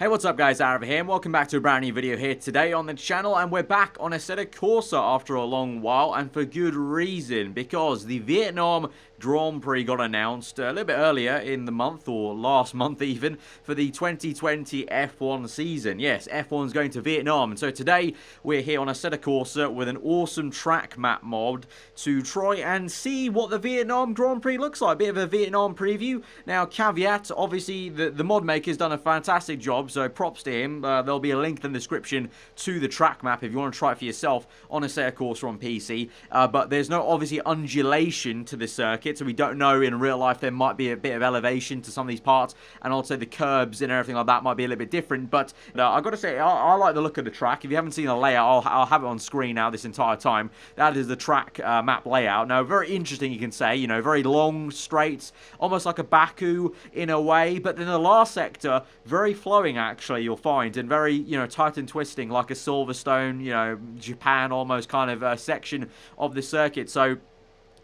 Hey, what's up guys, Aaron here, and welcome back to a brand new video here today on the channel, and we're back on Assetto Corsa after a long while, and for good reason, because the Vietnam Grand Prix got announced a little bit earlier in the month, or last month even, for the 2020 F1 season. Yes, F1's going to Vietnam, and so today we're here on Assetto Corsa with an awesome track map mod to try and see what the Vietnam Grand Prix looks like. Bit of a Vietnam preview. Now, caveat, obviously the mod maker's done a fantastic job, so props to him. There'll be a link in the description to the track map if you want to try it for yourself on Assetto Corsa on PC. But there's no, obviously, undulation to the circuit, so we don't know in real life. There might be a bit of elevation to some of these parts, and also the curbs and everything like that might be a little bit different. But I've got to say, I like the look of the track. If you haven't seen the layout, I'll have it on screen now this entire time. That is the track map layout. Now, very interesting, you can say, you know, very long straights, almost like a Baku in a way, but then the last sector, very flowing actually, you'll find, and very, you know, tight and twisting like a Silverstone, you know, Japan almost kind of section of the circuit. So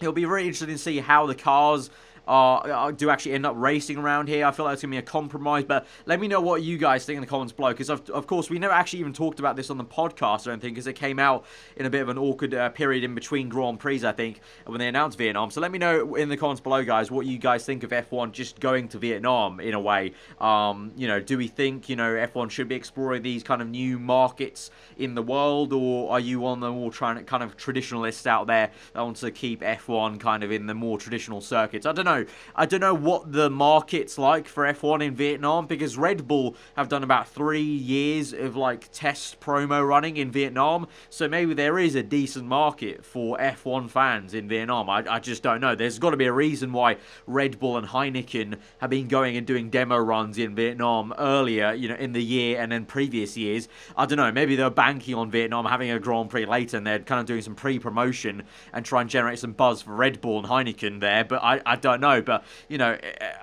it'll be really interesting to see how the cars do actually end up racing around here. I feel like it's going to be a compromise, but let me know what you guys think in the comments below, because of course we never actually even talked about this on the podcast, I don't think, because it came out in a bit of an awkward period in between Grand Prix, I think, when they announced Vietnam. So let me know in the comments below, guys, what you guys think of F1 just going to Vietnam in a way. You know, do we think, you know, F1 should be exploring these kind of new markets in the world, or are you on the more kind of traditionalists out there that want to keep F1 kind of in the more traditional circuits? I don't know. I don't know what the market's like for F1 in Vietnam, because Red Bull have done about 3 years of like test promo running in Vietnam, so maybe there is a decent market for F1 fans in Vietnam. I just don't know. There's got to be a reason why Red Bull and Heineken have been going and doing demo runs in Vietnam earlier, you know, in the year and then previous years. I don't know, maybe they're banking on Vietnam having a Grand Prix later and they're kind of doing some pre-promotion and try and generate some buzz for Red Bull and Heineken there, but I don't know. But, you know,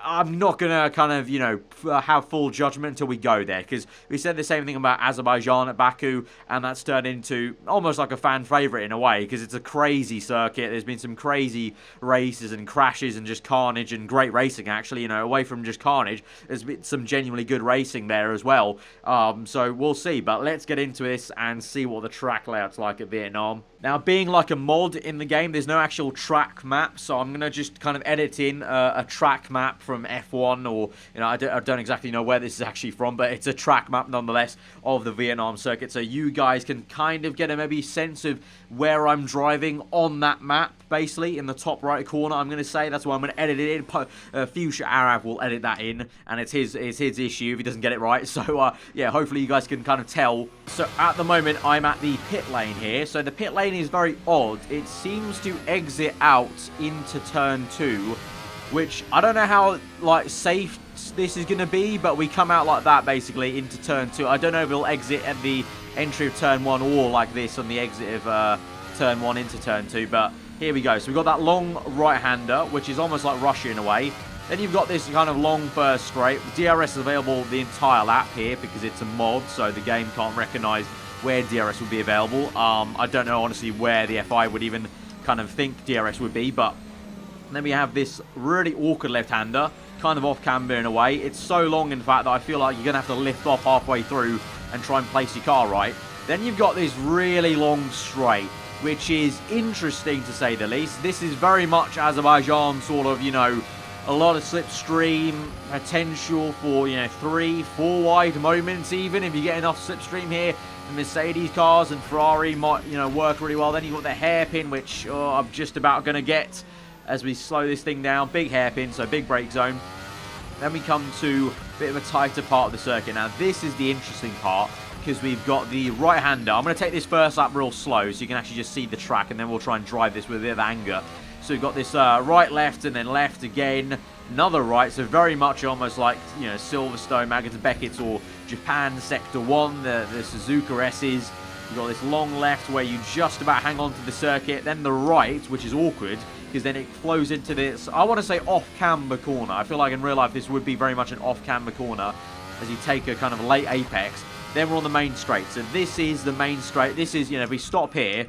I'm not going to kind of, you know, have full judgment until we go there, because we said the same thing about Azerbaijan at Baku, and that's turned into almost like a fan favourite in a way, because it's a crazy circuit. There's been some crazy races and crashes and just carnage, and great racing, actually, you know, away from just carnage. There's been some genuinely good racing there as well. So we'll see, but let's get into this and see what the track layout's like at Vietnam. Now, being like a mod in the game, there's no actual track map, so I'm going to just kind of edit in a track map from F1, or, you know, I don't exactly know where this is actually from, but it's a track map nonetheless of the Vietnam circuit, so you guys can kind of get a maybe sense of where I'm driving on that map, basically, in the top right corner, I'm going to say. That's why I'm going to edit it in. Future Arav will edit that in, and it's his issue if he doesn't get it right, so, yeah, hopefully you guys can kind of tell. So, at the moment, I'm at the pit lane here, so the pit lane is very odd. It seems to exit out into turn 2, which I don't know how like safe this is going to be, but we come out like that basically into turn 2. I don't know if it'll exit at the entry of turn 1 or like this on the exit of turn 1 into turn 2, but here we go. So we've got that long right-hander, which is almost like Russia in a way. Then you've got this kind of long first straight. DRS is available the entire lap here because it's a mod, so the game can't recognise where DRS would be available. I don't know, honestly, where the FI would even kind of think DRS would be, but then we have this really awkward left-hander, kind of off-camber in a way. It's so long, in fact, that I feel like you're going to have to lift off halfway through and try and place your car right. Then you've got this really long straight, which is interesting to say the least. This is very much Azerbaijan sort of, you know, a lot of slipstream potential for, you know, 3-4 wide moments even. If you get enough slipstream here, the Mercedes cars and Ferrari might, you know, work really well. Then you've got the hairpin, which I'm just about going to get as we slow this thing down. Big hairpin, so big brake zone. Then we come to a bit of a tighter part of the circuit. Now, this is the interesting part, because we've got the right-hander. I'm going to take this first lap real slow so you can actually just see the track, and then we'll try and drive this with a bit of anger. So we've got this right, left, and then left again. Another right, so very much almost like, you know, Silverstone, Maggots Beckett's, or Japan Sector 1, the Suzuka S's. You've got this long left where you just about hang on to the circuit. Then the right, which is awkward, because then it flows into this, I want to say, off-camber corner. I feel like in real life this would be very much an off-camber corner as you take a kind of late apex. Then we're on the main straight. So this is the main straight. This is, you know, if we stop here,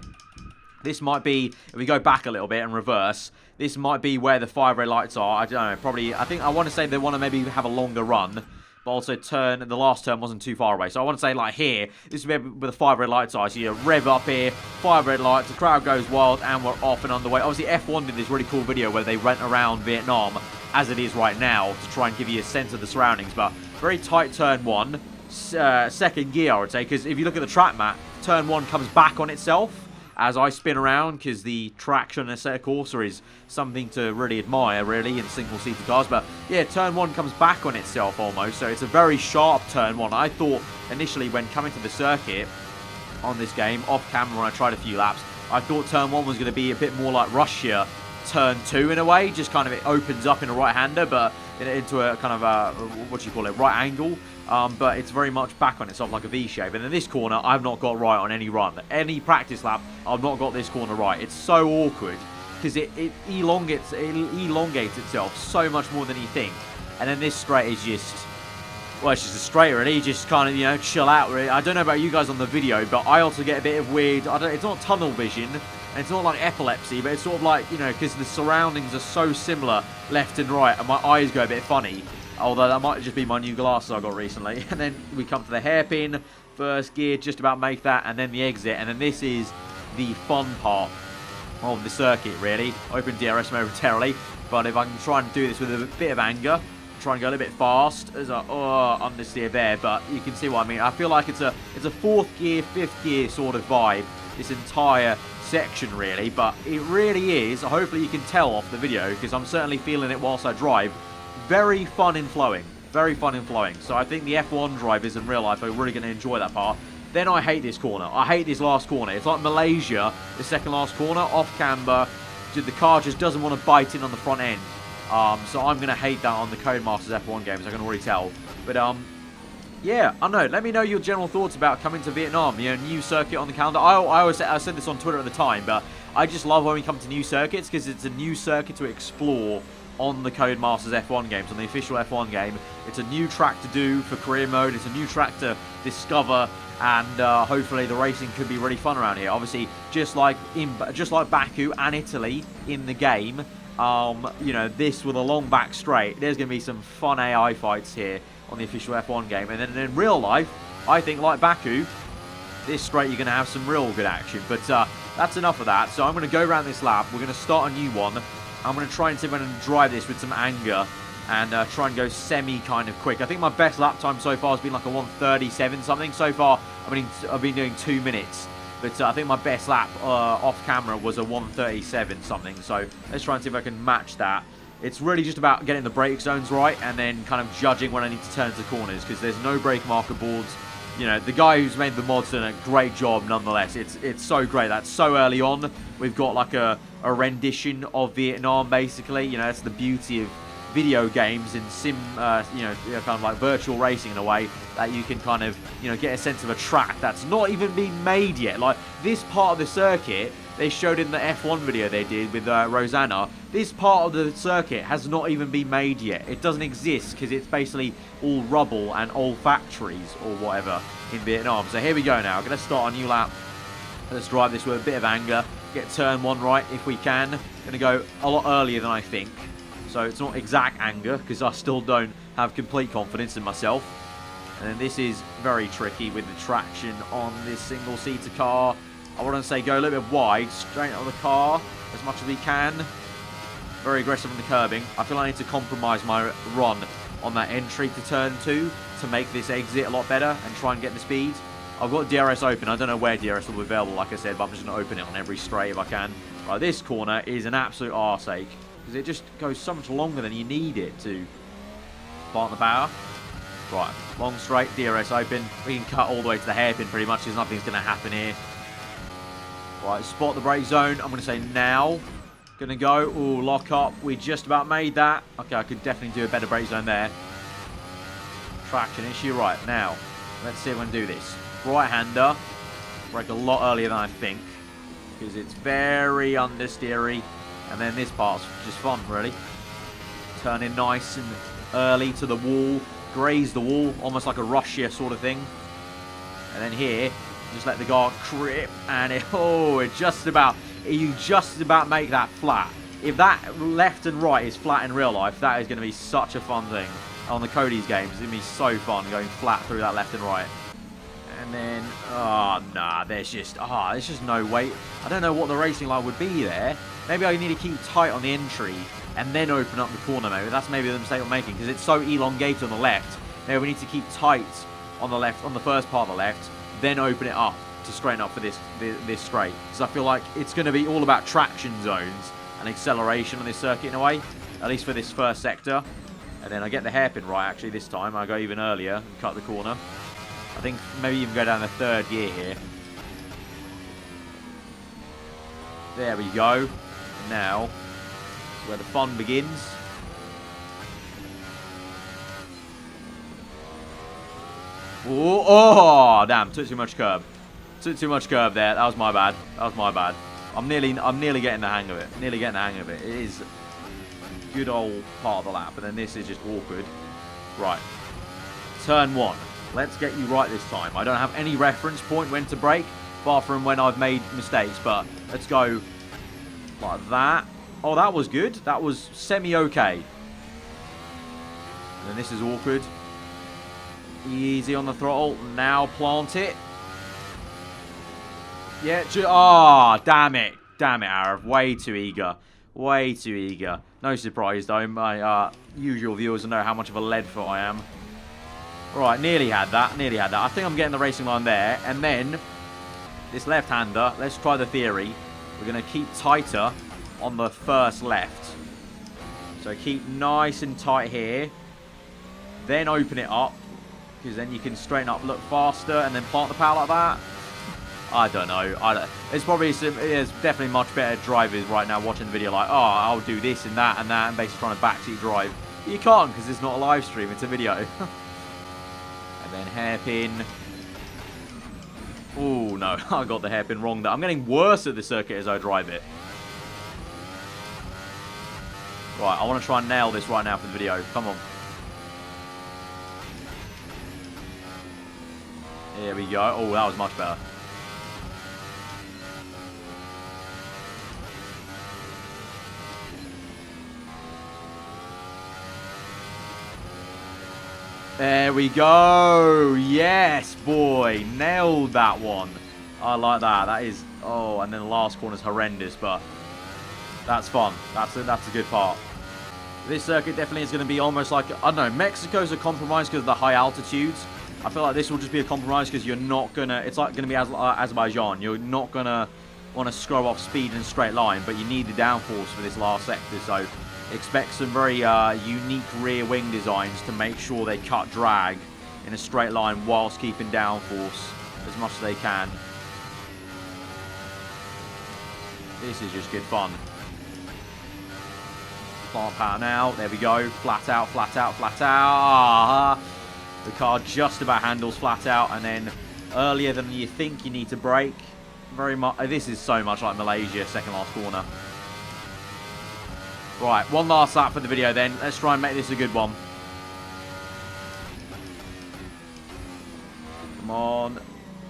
this might be, if we go back a little bit and reverse, this might be where the 5 red lights are. I don't know, probably, I want to say they want to maybe have a longer run. but also the last turn wasn't too far away. So I want to say, like, here, this would be with the 5 red lights are. So you rev up here, 5 red lights, the crowd goes wild, and we're off and underway. Obviously, F1 did this really cool video where they went around Vietnam as it is right now to try and give you a sense of the surroundings. But very tight turn 1, second gear, I would say, because if you look at the track map, turn 1 comes back on itself as I spin around, because the traction in a Assetto Corsa is something to really admire, really, in single-seater cars. But yeah, turn 1 comes back on itself almost, so it's a very sharp turn 1. I thought initially when coming to the circuit on this game, off camera when I tried a few laps, I thought turn 1 was going to be a bit more like Russia turn 2 in a way, just kind of it opens up in a right-hander, but into a kind of a, what do you call it, right angle. But it's very much back on itself like a V shape. And in this corner, I've not got right on any run. Any practice lap, I've not got this corner right. It's so awkward because it elongates itself so much more than you think. And then this straight is just, well, it's just a straight really. You just kind of, you know, chill out really. I don't know about you guys on the video, but I also get a bit of weird, it's not tunnel vision, and it's not like epilepsy, but it's sort of like, you know, because the surroundings are so similar left and right, and my eyes go a bit funny. Although that might just be my new glasses I got recently. And then we come to the hairpin, first gear, just about make that, and then the exit. And then this is the fun part of the circuit, really. Open DRS momentarily, but if I can try and do this with a bit of anger, try and go a little bit fast, there's a understeer there, but you can see what I mean. I feel like it's a 4th gear, 5th gear sort of vibe, this entire section really, but it really is, hopefully you can tell off the video, because I'm certainly feeling it whilst I drive. Very fun in flowing. Very fun in flowing. So I think the F1 drivers in real life are really going to enjoy that part. Then I hate this corner. I hate this last corner. It's like Malaysia, the second last corner, off camber. The car just doesn't want to bite in on the front end. So I'm going to hate that on the Codemasters F1 games, I can already tell. But, yeah, I don't know. Let me know your general thoughts about coming to Vietnam. You know, new circuit on the calendar. I said this on Twitter at the time, but I just love when we come to new circuits because it's a new circuit to explore on the Codemasters F1 games, on the official F1 game. It's a new track to do for career mode. It's a new track to discover, and hopefully the racing could be really fun around here. Obviously, just like Baku and Italy in the game, you know, this with a long back straight, there's going to be some fun AI fights here on the official F1 game. And then in real life, I think like Baku, this straight you're going to have some real good action. But that's enough of that. So I'm going to go around this lap. We're going to start a new one. I'm going to try and see if I can drive this with some anger and try and go semi kind of quick. I think my best lap time so far has been like a 1:37 something. So far, I've been doing 2 minutes. But I think my best lap off camera was a 1:37 something. So let's try and see if I can match that. It's really just about getting the brake zones right and then kind of judging when I need to turn to corners, because there's no brake marker boards. You know, the guy who's made the mod's done a great job nonetheless. It's so great. That's so early on. We've got like a rendition of Vietnam, basically. You know, that's the beauty of video games and sim, you know, kind of like virtual racing in a way, that you can kind of, you know, get a sense of a track that's not even been made yet. Like this part of the circuit, they showed in the F1 video they did with Rosanna. This part of the circuit has not even been made yet. It doesn't exist because it's basically all rubble and old factories or whatever in Vietnam. So here we go now. I'm going to start a new lap. Let's drive this with a bit of anger. Get turn 1 right if we can. Going to go a lot earlier than I think. So it's not exact anger because I still don't have complete confidence in myself. And then this is very tricky with the traction on this single-seater car. I want to say go a little bit wide, straight on the car as much as we can. Very aggressive in the curbing. I feel I need to compromise my run on that entry to turn 2 to make this exit a lot better and try and get the speed. I've got DRS open. I don't know where DRS will be available, like I said, but I'm just going to open it on every straight if I can. Right, this corner is an absolute arseache because it just goes so much longer than you need it to. Plant the power. Right, long straight, DRS open. We can cut all the way to the hairpin pretty much because nothing's going to happen here. Right, spot the brake zone. I'm going to say now. Going to go. Ooh, lock up. We just about made that. Okay, I could definitely do a better brake zone there. Traction issue. Right, now. Let's see if we can do this. Right-hander. Brake a lot earlier than I think. Because it's very understeery. And then this part's just fun, really. Turn in nice and early to the wall. Graze the wall. Almost like a Russia sort of thing. And then here... just let the car grip, and you just about make that flat. If that left and right is flat in real life, that is going to be such a fun thing. on the Cody's games. It's going to be so fun going flat through that left and right. And then, oh, nah, there's just no way. I don't know what the racing line would be there. Maybe I need to keep tight on the entry and then open up the corner, maybe. That's maybe the mistake I'm making, because it's so elongated on the left. Maybe we need to keep tight on the left, on the first part of the left, then open it up to straighten up for this straight. Because I feel like it's going to be all about traction zones and acceleration on this circuit in a way, at least for this first sector. And then I get the hairpin right, actually, this time. I go even earlier and cut the corner. I think maybe even go down the third gear here. There we go. Now, is where the fun begins. Ooh, oh, damn, took too much curb. Took too much curb there. That was my bad. That was my bad. I'm nearly getting the hang of it. Nearly getting the hang of it. It is a good old part of the lap, and then this is just awkward. Right. Turn 1. Let's get you right this time. I don't have any reference point when to brake, apart from when I've made mistakes, but let's go like that. Oh, that was good. That was semi-okay. And then this is awkward. Easy on the throttle. Now plant it. Yeah. Oh, damn it. Damn it, Arav. Way too eager. Way too eager. No surprise, though. My usual viewers will know how much of a lead foot I am. Right, nearly had that. Nearly had that. I think I'm getting the racing line there. And then, this left-hander, let's try the theory. We're going to keep tighter on the first left. So keep nice and tight here. Then open it up. Because then you can straighten up, look faster, and then plant the power like that. I don't know. It's probably there's definitely much better drivers right now watching the video like, oh, I'll do this and that, and basically trying to backseat drive. You can't because it's not a live stream, it's a video. And then hairpin. Oh, no. I got the hairpin wrong there. I'm getting worse at the circuit as I drive it. Right, I want to try and nail this right now for the video. Come on. Here we go. Oh, that was much better. There we go. Yes, boy. Nailed that one. I like that. That is... Oh, and then the last corner is horrendous, but that's fun. That's a good part. This circuit definitely is going to be almost like... I don't know. Mexico's a compromise because of the high altitudes. I feel like this will just be a compromise because you're not going to... It's like going to be Azerbaijan. You're not going to want to scrub off speed in a straight line, but you need the downforce for this last sector, so... Expect some very unique rear wing designs to make sure they cut drag in a straight line whilst keeping downforce as much as they can. This is just good fun. Plant power now. There we go. Flat out, flat out, flat out. The car just about handles flat out, and then earlier than you think you need to brake. Very much. This is so much like Malaysia, second last corner. Right, one last lap for the video then. Let's try and make this a good one. Come on.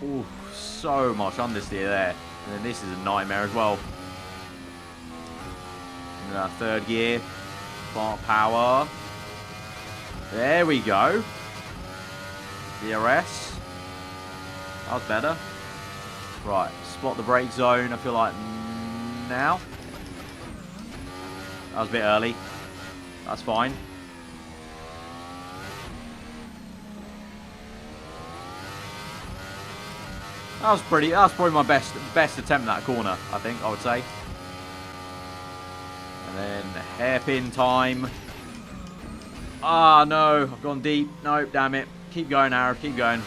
Ooh, so much understeer there. And then this is a nightmare as well. And our third gear. Plant power. There we go. DRS. That was better. Right, spot the brake zone. I feel like now. That was a bit early. That's fine. That was probably my best attempt at that corner, I think, I would say. And then hairpin time. Ah, no. I've gone deep. No, damn it. Keep going, Arav. Keep going.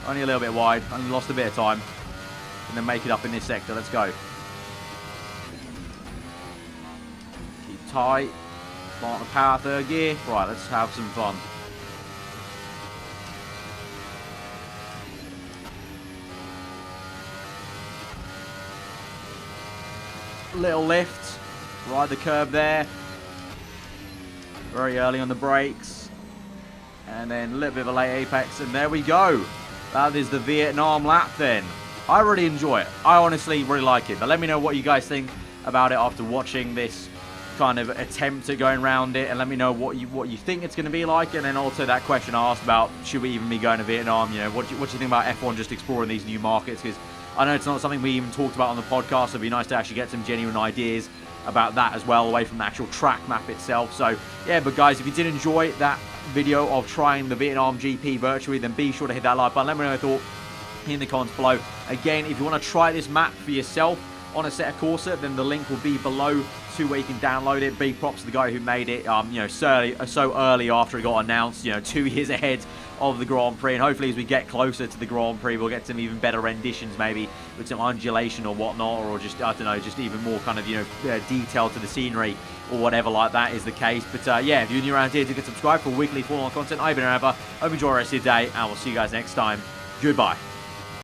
Only a little bit wide. Only lost a bit of time. And then make it up in this sector. Let's go. Tight. Plant the power third gear. Right, let's have some fun. Little lift. Ride the curb there. Very early on the brakes. And then a little bit of a late apex. And there we go. That is the Vietnam lap then. I really enjoy it. I honestly really like it. But let me know what you guys think about it after watching this kind of attempt at going around it, and let me know what you think it's going to be like. And then also that question I asked about, should we even be going to Vietnam? You know, what do you think about F1 just exploring these new markets? Because I know it's not something we even talked about on the podcast, so it'd be nice to actually get some genuine ideas about that as well, away from the actual track map itself. So yeah, but guys, if you did enjoy that video of trying the Vietnam GP virtually, then be sure to hit that like button. Let me know your thought in the comments below. Again, if you want to try this map for yourself on Assetto Corsa, then the link will be below to where you can download it. Big props to the guy who made it, you know, so early after it got announced, you know, 2 years ahead of the Grand Prix. And hopefully as we get closer to the Grand Prix, we'll get some even better renditions, maybe with some undulation or whatnot, or just, I don't know, just even more kind of, you know, detail to the scenery or whatever like that is the case. But yeah, if you're new around here, do get subscribed for weekly Formula 1 content. I've been Hope you enjoy the rest of your day, and we'll see you guys next time. Goodbye.